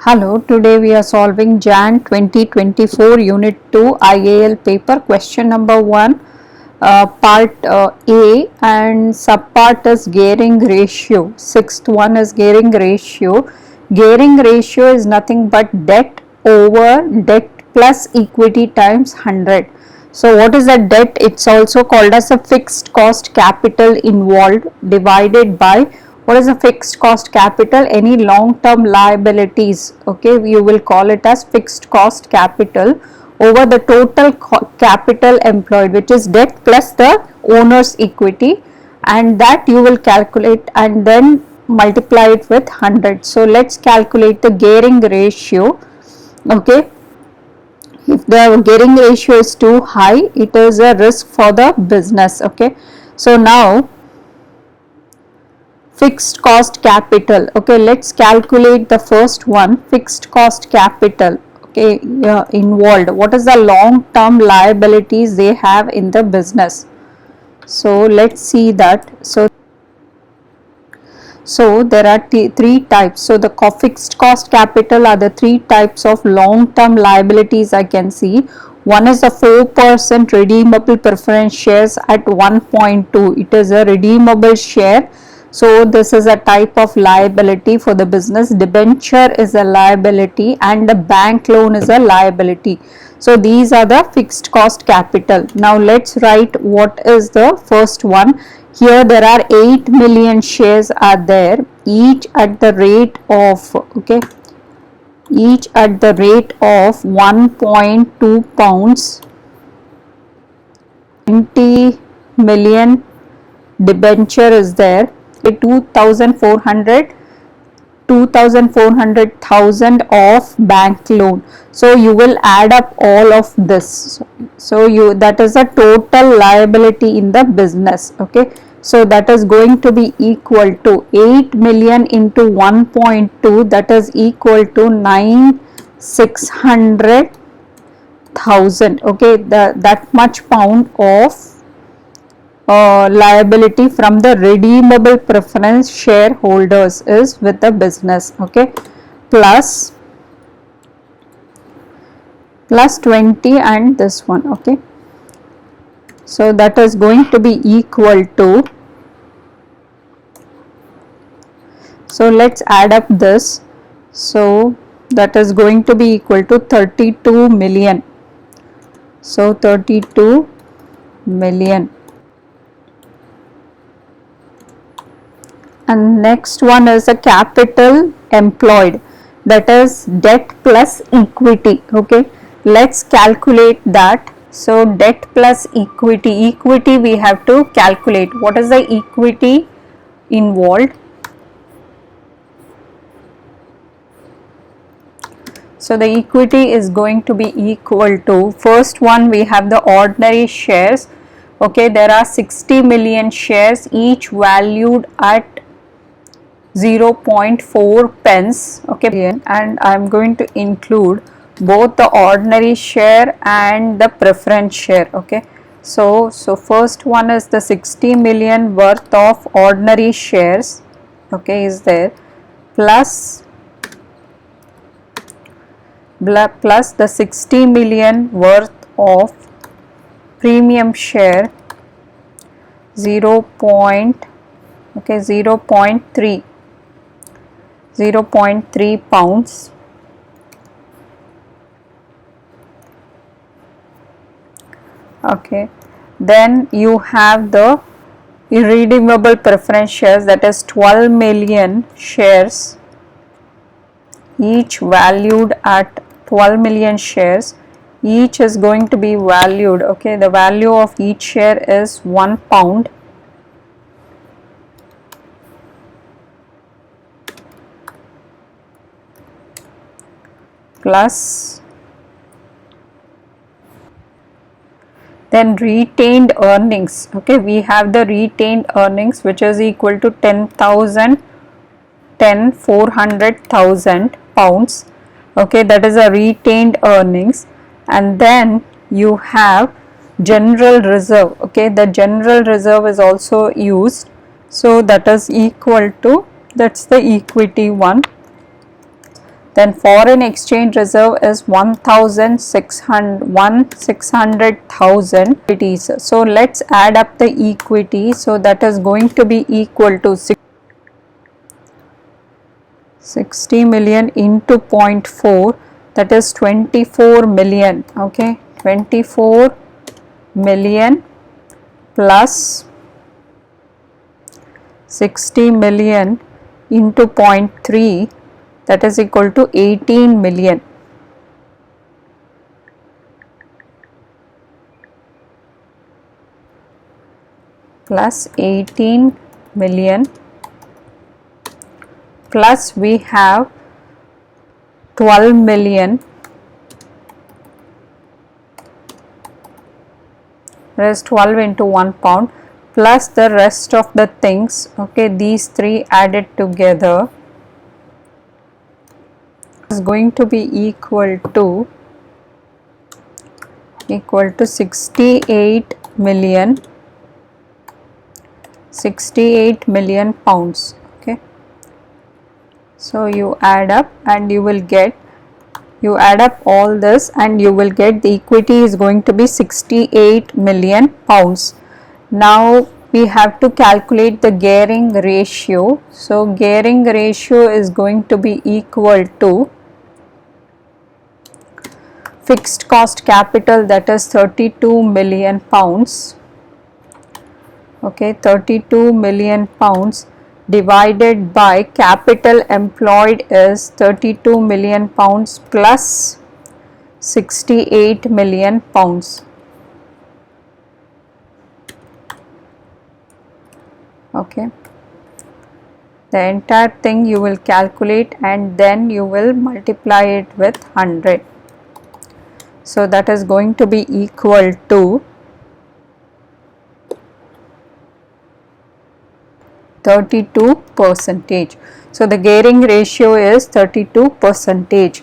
Hello, today we are solving Jan 2024 Unit 2 IAL paper question number 1, part A, and subpart is gearing ratio. Sixth one is gearing ratio. Gearing ratio is nothing but debt over debt plus equity times 100. So what is the debt? It's also called as a fixed cost capital involved divided by what is a fixed cost capital? Any long term liabilities, okay, you will call it as fixed cost capital over the total capital employed, which is debt plus the owner's equity, and that you will calculate and then multiply it with 100. So let's calculate the gearing ratio. Okay, if the gearing ratio is too high, it is a risk for the business. Okay, so now fixed cost capital. Okay, let's calculate the first one, fixed cost capital. Okay, involved, what is the long term liabilities they have in the business? So let's see that. So there are three types. So the fixed cost capital are the three types of long term liabilities I can see. One is the 4% redeemable preference shares at 1.2. It is a redeemable share. So this is a type of liability for the business. Debenture is a liability and the bank loan is a liability. So these are the fixed cost capital. Now let's write what is the first one. Here there are 8 million shares are there, each at the rate of, okay, each at the rate of 1.2 pounds. 20 million debenture is there. 2,400,000 of bank loan. So you will add up all of this. So that is a total liability in the business. Okay, so that is going to be equal to 8 million into 1.2, that is equal to 9,600,000. Okay, that much pound of liability from the redeemable preference shareholders is with the business. Okay, plus 20 and this one. Okay, so that is going to be equal to, so let's add up this. So that is going to be equal to 32 million. So 32 million. And next one is a capital employed, that is debt plus equity. Okay, let's calculate that. So debt plus equity we have to calculate. What is the equity involved? So the equity is going to be equal to, first one we have the ordinary shares. Okay, there are 60 million shares, each valued at 0.4 pence. Okay, and I am going to include both the ordinary share and the preference share. Okay, so first one is the 60 million worth of ordinary shares. Okay, is there, plus the 60 million worth of premium share, 0.3 pounds. Okay, then you have the irredeemable preference shares, that is 12 million shares, each valued at 12 million shares, each is going to be valued. Okay, the value of each share is 1 pound. Plus then retained earnings. Okay, we have the retained earnings which is equal to 400,000 pounds. Okay, that is a retained earnings. And then you have general reserve. Okay, the general reserve is also used, so that is equal to, that's the equity one. then foreign exchange reserve is 1,600,000 equities. So let's add up the equity. So that is going to be equal to 60 million into 0.4, that is 24 million. Okay, 24 million plus 60 million into 0.3, that is equal to 18 million. Plus 18 million plus we have 12 million, that is 12 into 1 pound, plus the rest of the things. Okay, these three added together is going to be equal to 68 million pounds. Okay, so you add up and you will get, you add up all this and you will get the equity is going to be 68 million pounds. Now we have to calculate the gearing ratio. So gearing ratio is going to be equal to fixed cost capital, that is 32 million pounds. Okay, 32 million pounds divided by capital employed is 32 million pounds plus 68 million pounds. Okay, the entire thing you will calculate and then you will multiply it with 100. So that is going to be equal to 32%. So the gearing ratio is 32%.